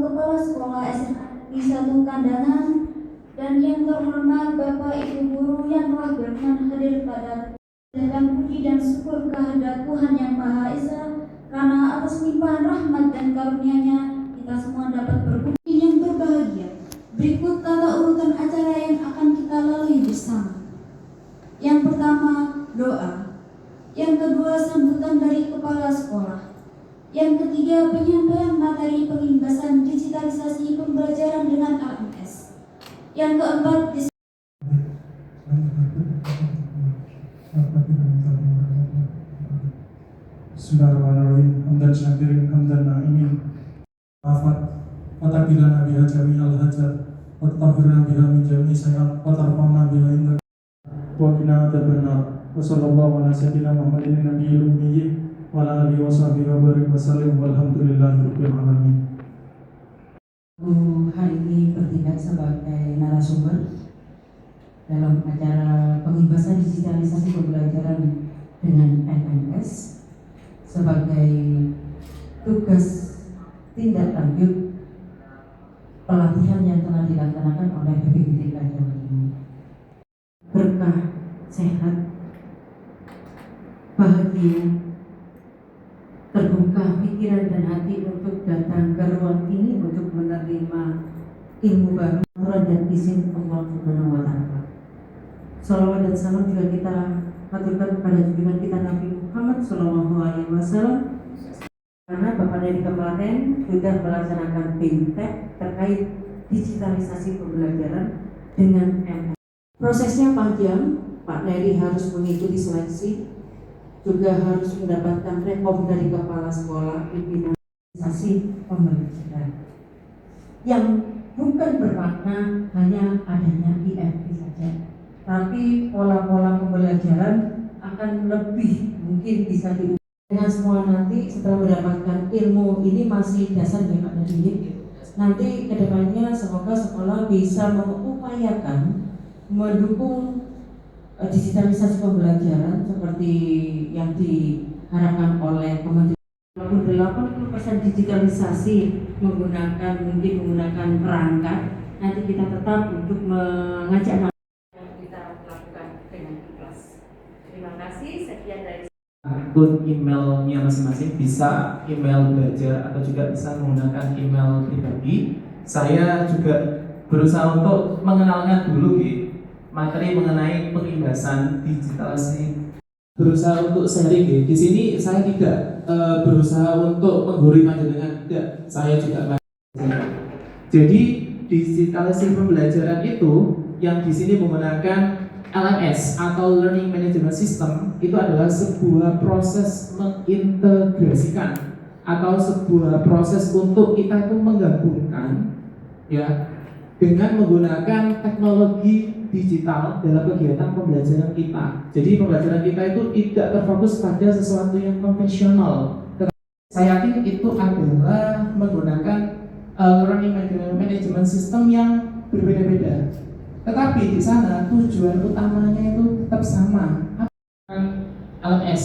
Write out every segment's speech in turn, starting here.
Kepala Sekolah SMA Negeri 1 Kandangan, dan yang terhormat Bapak Ibu Guru yang telah berkenan hadir pada dengan puji dan syukur kehadirat Tuhan Yang Maha Esa, karena atas limpahan rahmat dan karunia-Nya kita semua dapat berkumpul yang berbahagia. Berikut tata urutan acara yang akan kita lalui bersama. Yang pertama, doa. Yang kedua, sambutan dari kepala sekolah. Yang ketiga, penyampaian materi penginbasan digitalisasi pembelajaran dengan LMS. Yang keempat, Bismillahirrahmanirrahim. Hamdan syakirin, hamdan na'imin. Fatakilana biha jami'al hajat, watahirna biha min jami'i sayat, watarfa'na biha indak, wa qina adzabannar. Wa sallallahu ala sayyidina Muhammadin nabiyil ummi wa ala alihi wa sahbihi wa barik wa sallim, walhamdulillahirabbil alamin. Hari ini bertindak sebagai narasumber dalam acara penginbasan digitalisasi pembelajaran dengan LMS sebagai tugas tindak lanjut pelatihan yang telah dilaksanakan oleh BPPT Jawa Timur. Berkah, sehat, bahagia, terbuka pikiran dan hati untuk datang ke ruang ini untuk menerima ilmu baru, aturan dan izin Allah Subhanahu wa Ta'ala. Salawat dan salam juga kita haturkan kepada junjungan kita Nabi Muhammad Sallallahu Alaihi Wasallam, karena Bapak dari kemarin sudah melaksanakan BIMTEK terkait digitalisasi pembelajaran dengan MS. Prosesnya panjang, Pak Neri harus mengikuti seleksi, juga harus mendapatkan rekom dari kepala sekolah pimpinan digitalisasi pembelajaran, yang bukan bermakna hanya adanya IFT saja, tapi pola-pola pembelajaran akan lebih mungkin bisa diubah dengan semua. Nanti setelah mendapatkan ilmu ini masih dasar ya Pak Nadi, nanti kedepannya semoga sekolah bisa mengupayakan mendukung digitalisasi pembelajaran seperti yang diharapkan oleh Kementerian. 80% digitalisasi menggunakan perangkat, nanti kita tetap untuk mengajak kita lakukan dengan ikhlas. Terima kasih. Sekian dari akun emailnya masing-masing, bisa email belajar atau juga bisa menggunakan email pribadi. Saya juga berusaha untuk mengenalkan dulu materi mengenai penginbasan digitalisasi, berusaha untuk sharing. Di sini saya tidak berusaha untuk menggurui panjenengan, tidak. Saya juga jadi digitalisasi pembelajaran itu yang di sini menggunakan LMS atau Learning Management System, itu adalah sebuah proses mengintegrasikan atau sebuah proses untuk kita itu menggabungkan ya dengan menggunakan teknologi digital dalam kegiatan pembelajaran kita. Jadi pembelajaran kita itu tidak terfokus pada sesuatu yang konvensional. Saya yakin itu adalah menggunakan Learning Management System yang berbeda-beda. Tetapi di sana tujuan utamanya itu tetap sama. LMS.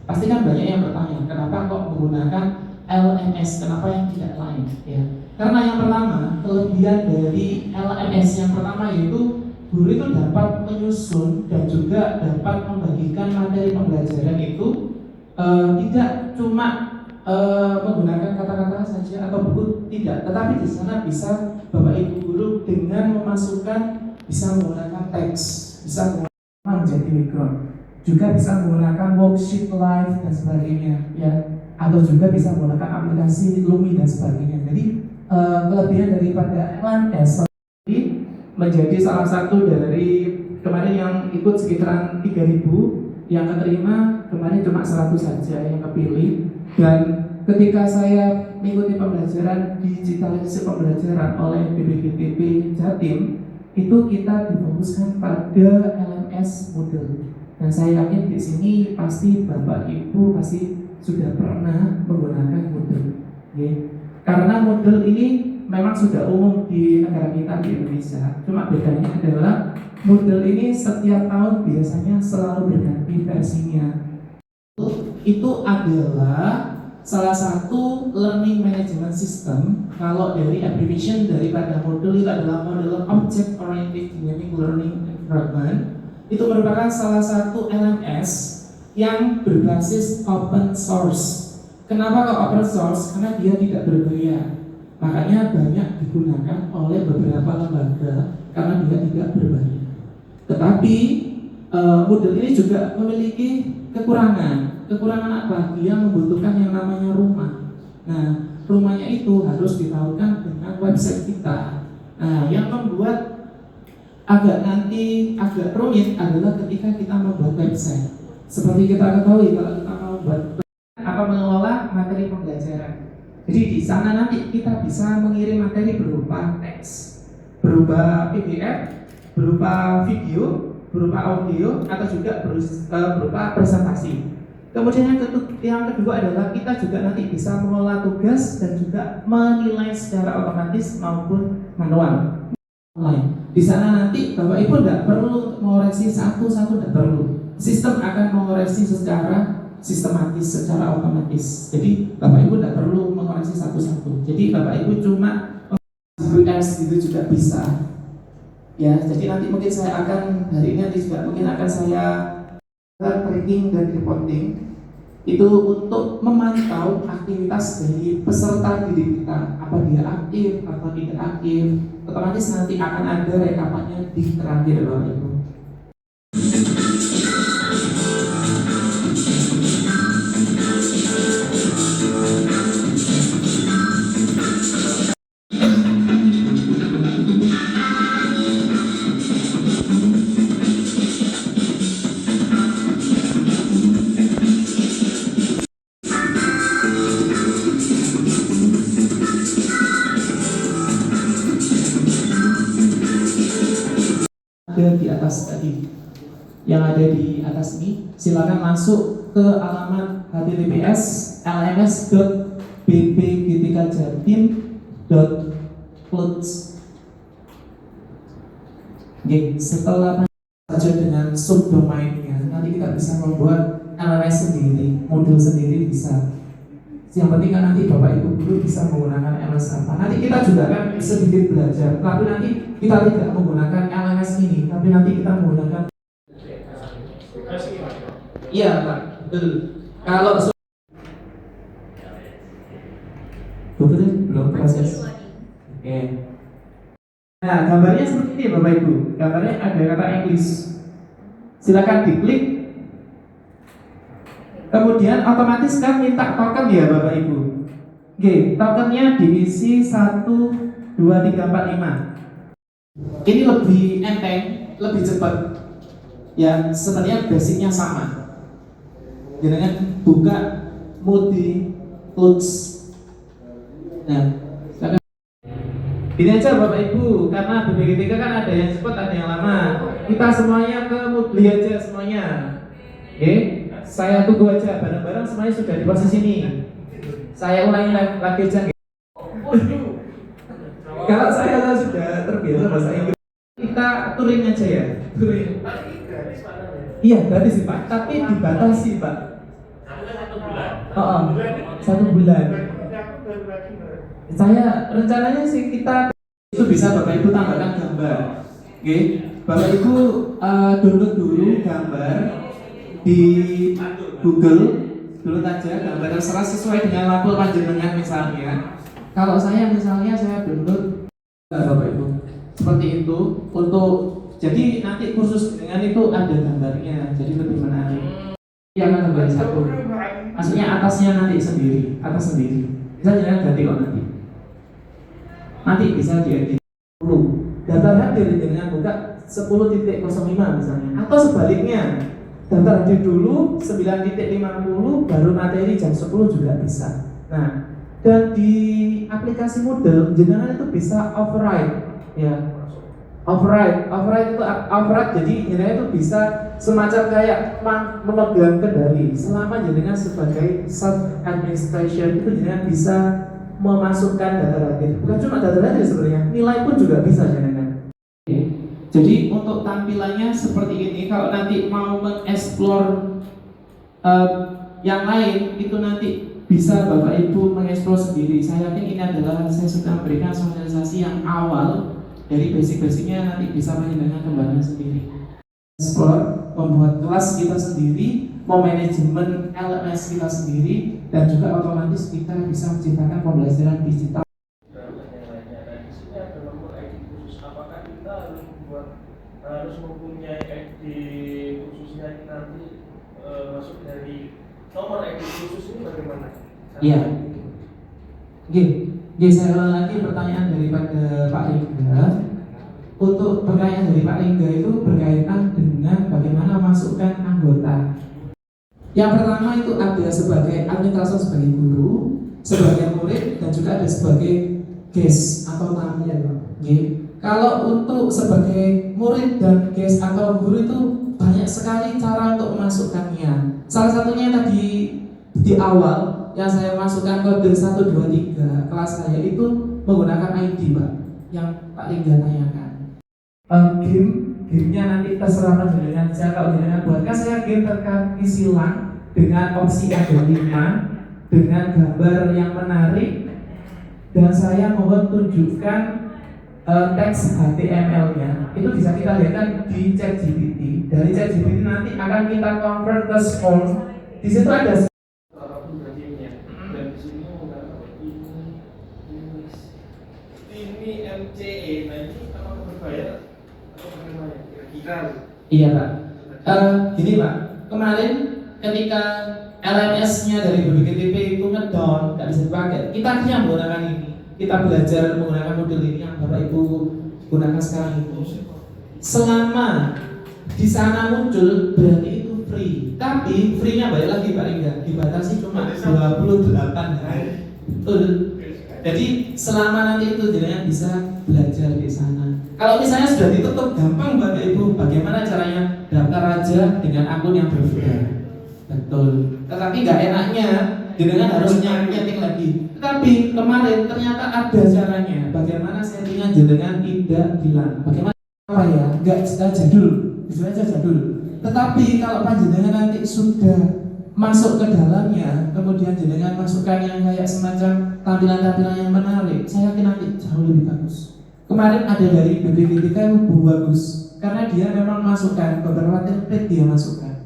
Pasti kan banyak yang bertanya, kenapa kok menggunakan LMS? Kenapa yang tidak lain? Ya. Karena yang pertama, kelebihan dari LMS yang pertama yaitu guru itu dapat menyusun dan juga dapat membagikan materi pembelajaran itu tidak cuma menggunakan kata-kata saja atau buku, tidak, tetapi di sana bisa Bapak Ibu guru dengan memasukkan, bisa menggunakan teks, bisa menggunakan menjadi background, juga bisa menggunakan worksheet live dan sebagainya, ya, atau juga bisa menggunakan aplikasi Lumi dan sebagainya. Jadi kelebihan daripada LMS menjadi salah satu dari kemarin yang ikut sekitaran 3.000, yang keterima kemarin cuma 100 saja yang kepilih. Dan ketika saya mengikuti pembelajaran digitalisasi pembelajaran oleh BPPTP Jatim, itu kita difokuskan pada LMS Moodle. Dan saya yakin di sini pasti Bapak Ibu pasti sudah pernah menggunakan Moodle, okay? Karena Moodle ini memang sudah umum di negara kita di Indonesia. Cuma bedanya adalah Moodle ini setiap tahun biasanya selalu berganti versinya. Itu adalah salah satu learning management system, kalau dari abbreviation daripada modul itu adalah model Object Oriented Dynamic Learning Environment. Itu merupakan salah satu LMS yang berbasis open source. Kenapa kok open source? Karena dia tidak berbayar. Makanya banyak digunakan oleh beberapa lembaga karena dia tidak berbayar. Tetapi model ini juga memiliki kekurangan. Kekurangan apa? Dia membutuhkan yang namanya rumah. Nah, rumahnya itu harus ditautkan dengan website kita. Nah, yang membuat agak rumit adalah ketika kita membuat website. Seperti kita ketahui, kalau kita mau buat mengelola materi pembelajaran. Jadi di sana nanti kita bisa mengirim materi berupa teks, berupa PDF, berupa video, berupa audio, atau juga berupa presentasi. Kemudian yang kedua adalah kita juga nanti bisa mengelola tugas dan juga menilai secara otomatis maupun manual. Di sana nanti Bapak Ibu tidak perlu mengoreksi satu-satu, tidak perlu. Sistem akan mengoreksi secara sistematis, secara otomatis. Jadi Bapak Ibu tidak perlu mengoreksi satu-satu. Jadi Bapak Ibu cuma US itu juga bisa. Ya, jadi nanti mungkin saya akan hari ini nanti juga mungkin akan saya tracking dan reporting itu untuk memantau aktivitas dari peserta didik kita, apa dia aktif atau tidak aktif. Otomatis nanti akan ada rekapannya di terakhir Bapak Ibu. Di atas tadi, yang ada di atas ini, silakan masuk ke alamat https lms.bbgtkjatim.clouds. Oke, setelah saja dengan subdomainnya, nanti kita bisa membuat LMS sendiri, modul sendiri bisa. Yang penting kan nanti Bapak Ibu guru bisa menggunakan LMS apa. Nanti kita juga kan sedikit belajar, tapi nanti kita tidak menggunakan LMS ini, tapi nanti kita menggunakan. Iya Pak, betul. Kalau betul belum proses. Oke. Nah, gambarnya seperti ini Bapak Ibu. Gambarnya ada kata English. Silakan diklik. Kemudian otomatis kan minta token ya Bapak Ibu. Oke, tokennya diisi 1, 2, 3, 4, 5. Ini lebih enteng, lebih cepat. Ya, sebenarnya basicnya sama. Dengan buka Moodle Clouds. Nah, ini aja Bapak Ibu, karena BPGTK kan ada yang cepat, ada yang lama. Kita semuanya ke Moodle aja semuanya. Oke, saya tunggu aja, barang-barang semuanya sudah di posisi ini. Saya ulangi lagi aja. Kalau saya sudah terbiasa bahasa Inggris, kita touring aja ya. Touring. Iya, gratis sih Pak, tapi dibatasi Pak. 1 bulan. Saya rencananya sih kita itu bisa Bapak Ibu tambahkan gambar. Oke, Bapak Ibu download dulu gambar di Google dulu aja, gambar terserah sesuai dengan label panjenengan misalnya. Kalau saya misalnya saya download Bapak Ibu seperti itu untuk jadi nanti kursus dengan itu ada gambarnya, jadi lebih menarik. Yang gambar satu, maksudnya atasnya nanti sendiri, atas sendiri. Bisa jangan ganti kok nanti bisa diedit 10. Daftar hadir dengan buka 10.05 misalnya, atau sebaliknya daftar hadir dulu 9.50 baru materi jam 10 juga bisa. Nah, dan di aplikasi Moodle jenengan itu bisa override ya. Override itu override, jadi jenengan itu bisa semacam kayak memegang kendali selama jenengan sebagai self administration itu jenengan bisa memasukkan data hadir. Bukan cuma data hadir sebenarnya, nilai pun juga bisa jenengan. Jadi untuk tampilannya seperti ini. Kalau nanti mau mengeksplor yang lain itu nanti bisa Bapak Ibu mengeksplor sendiri. Saya yakin ini adalah saya sudah memberikan sosialisasi yang awal dari basic-basicnya, nanti bisa panjenengan kembangkan sendiri. Explore, membuat kelas kita sendiri, memanajemen LMS kita sendiri, dan juga otomatis kita bisa menciptakan pembelajaran digital. Apakah kita harus mempunyai ID khususnya nanti masuk dari nomor ID khusus ini bagaimana? Iya. Oke, saya ulang lagi pertanyaan daripada Pak Lingga. Untuk pertanyaan dari Pak Lingga itu berkaitan dengan bagaimana masukkan anggota. Yang pertama itu ada sebagai administrator, sebagai guru, sebagai murid, dan juga ada sebagai guest atau tamu. Oke. Kalau untuk sebagai murid dan guest atau guru itu banyak sekali cara untuk memasukkannya. Salah satunya tadi di awal yang saya masukkan kode 1, 2, 3 kelas saya itu menggunakan ID, Pak, yang Pak Lingga tanyakan. Gamenya nanti terserah panjenengan saja. Kalau panjenengan buatkan saya game terkaki silang dengan opsi ada 5 dengan gambar yang menarik, dan saya mohon tunjukkan teks HTML-nya. Itu bisa kita lihatkan di ChatGPT. Dari ChatGPT nanti akan kita convert ke form. Di situ ada ini MCE, nah ini apakah berbayar atau bagaimana? Kira-kira. Iya, Pak. Gini, Pak. Kemarin ketika LMS-nya dari BPKTP itu ngedown, nggak bisa dipakai, kita akhirnya menggunakan ini. Kita belajar menggunakan model ini yang Bapak Ibu gunakan sekarang itu. Selama di sana muncul berarti itu free. Tapi free-nya balik lagi Pak Lingga, dibatasi cuma 28 hari. Betul. Jadi selama nanti itu jenengan bisa belajar di sana. Kalau misalnya sudah ditutup, gampang Bapak Ibu, bagaimana caranya daftar aja dengan akun yang berbeda. Betul. Tetapi nggak enaknya jenengan harus nyeting lagi. Tetapi kemarin ternyata ada caranya. Bagaimana settingan jenengan tidak hilang. Bagaimana ya? Nggak jadul, bisa aja jadul. Tetapi kalau panjenengan nanti sudah masuk ke dalamnya, kemudian jenengan masukkan yang kayak semacam tampilan-tampilan yang menarik, saya yakin nanti jauh lebih bagus. Kemarin ada dari BPKTK itu bagus karena dia memang masukkan beberapa template, dia masukkan.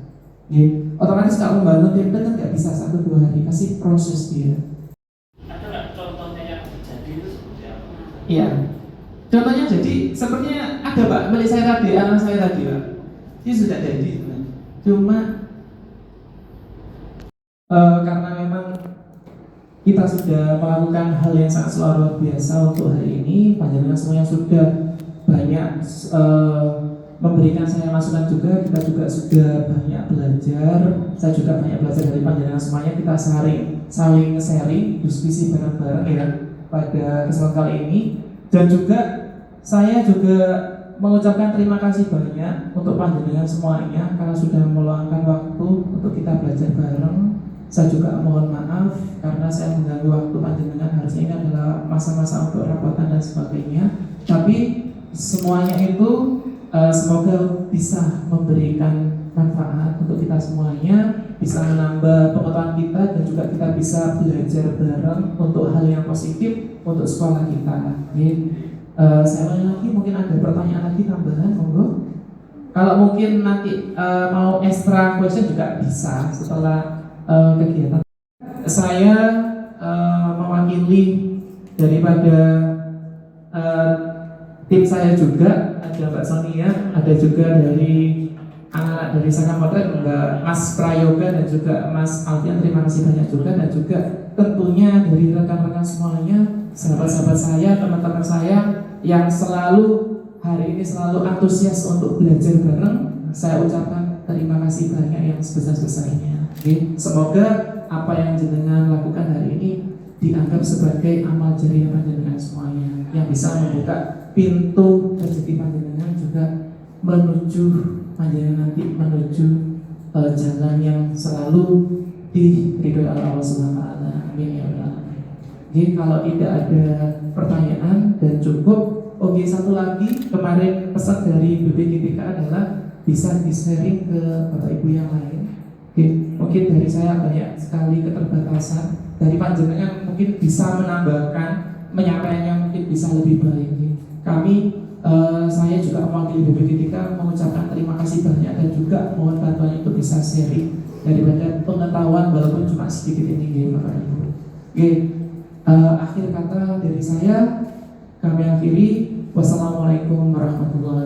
Otomatis kalau membangun template kan nggak bisa 1-2 hari, pasti proses dia. Ada nggak contohnya yang jadi itu seperti apa? Iya. Contohnya jadi sepertinya ada Pak, milik saya tadi, anak saya tadi Pak. Dia sudah jadi, cuma karena memang kita sudah melakukan hal yang sangat luar biasa untuk hari ini, panjenengan semuanya sudah banyak memberikan saya masukan juga, kita juga sudah banyak belajar, saya juga banyak belajar dari panjenengan semuanya, kita saling sharing, diskusi bareng-bareng ya pada kesempatan kali ini, dan juga saya juga mengucapkan terima kasih banyak untuk panjenengan semuanya karena sudah meluangkan waktu untuk kita belajar bareng. Saya juga mohon maaf karena saya mengganggu waktu panjenengan, harusnya ini adalah masa-masa untuk rapotan dan sebagainya. Tapi semuanya itu semoga bisa memberikan manfaat untuk kita semuanya, bisa menambah pengetahuan kita dan juga kita bisa belajar bareng untuk hal yang positif untuk sekolah kita. Saya ulangi lagi, mungkin ada pertanyaan lagi tambahan, monggo. Kalau mungkin nanti mau extra question juga bisa setelah kegiatan. Saya mewakili daripada tim saya juga, ada Mbak Sonia, ada juga dari anak-anak dari Saka Potret, Mbak Mas Prayoga dan juga Mas Alfian, terima kasih banyak juga, dan juga tentunya dari rekan-rekan semuanya, sahabat-sahabat saya, teman-teman saya yang selalu hari ini selalu antusias untuk belajar bareng, saya ucapkan terima kasih banyak yang sebesar-besarnya. Semoga apa yang jenengan lakukan hari ini dianggap sebagai amal jariah panjenengan semuanya yang bisa membuka pintu rezeki panjenengan, juga menuju panjenengan nanti menuju jalan yang selalu diridhoi Allah Subhanahu wa taala. Amin ya rabbal alamin. Jadi kalau tidak ada pertanyaan dan cukup. Oke, satu lagi, kemarin pesan dari BPKTK adalah bisa di-sharing ke Bapak Ibu yang lain. Oke, mungkin dari saya banyak sekali keterbatasan dari panjenengan mungkin bisa menambahkan, menyampaikannya mungkin bisa lebih baik. Kami saya juga mewakili BPKTK mengucapkan terima kasih banyak dan juga mohon bantuan itu bisa sharing daripada pengetahuan walaupun cuma sedikit ini, Bapak Ibu. Akhir kata dari saya kami akhiri. Wassalamualaikum warahmatullahi